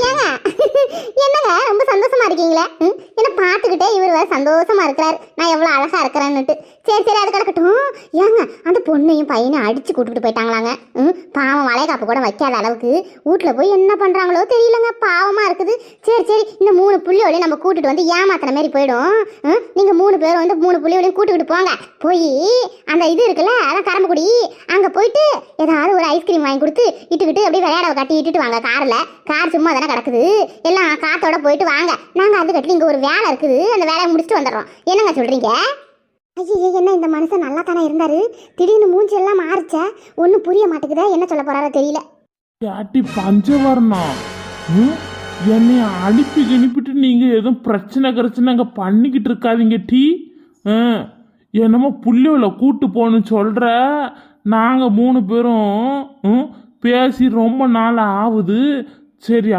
ஏங்க என்னங்க ரொம்ப சந்தோஷமா இருக்கீங்களே? என்ன பார்த்துக்கிட்டே இவர் வேற சந்தோஷமா இருக்கிறாரு, நான் எவ்வளோ அழகா இருக்கிறேன்னுட்டு. சரி சரி அது கிடக்கட்டும். ஏங்க அந்த பொண்ணையும் பையனையும் அடிச்சு கூட்டிட்டு போயிட்டாங்களாங்க. பாவம் வளைகாப்பு கூட வைக்காத அளவுக்கு வீட்டில் போய் என்ன பண்ணுறாங்களோ தெரியலங்க, பாவமா இருக்குது. சரி சரி இந்த 3 புள்ளியோடையும் நம்ம கூட்டிட்டு வந்து ஏமாத்துற மாதிரி போயிடும். நீங்கள் 3 பேரும் வந்து 3 புள்ளியோடையும் கூட்டிக்கிட்டு போங்க. போய் அந்த இது இருக்குல்ல, அதான் கரம்புக்குடி, அங்கே போயிட்டு ஏதாவது ஒரு ஐஸ்கிரீம் வாங்கி கொடுத்து இட்டுக்கிட்டு அப்படியே விளையாட கட்டி இட்டுட்டு வாங்க. கார் சும்மா தானே கிடக்குது, எல்லாம் காத்தோட போயிட்டு வாங்க. நாங்கள் அது கட்டி இங்கே ஒரு வேலை இருக்குது, அந்த வேலையை முடிச்சுட்டு வந்துடுறோம். என்னங்க சொல்கிறீங்க? ஐயோ என்ன இந்த மனுஷன் நல்லா தானே இருந்தாரு, திடீர்னு மூஞ்சி எல்லாம் மாறிச்சா, ஒன்றும் புரிய மாட்டேங்குதா, என்ன சொல்ல போறாரோ தெரியல. கேட்டி பஞ்சவரணா, என்னைய அனுப்பிட்டு நீங்க எதுவும் பிரச்சனை அங்க பண்ணிக்கிட்டு இருக்காதீங்க டீ. என்னமோ புள்ளியோல கூட்டு போகணும்னு சொல்ற. நாங்க 3 பேரும் பேசி ரொம்ப நாள் ஆகுது. சரி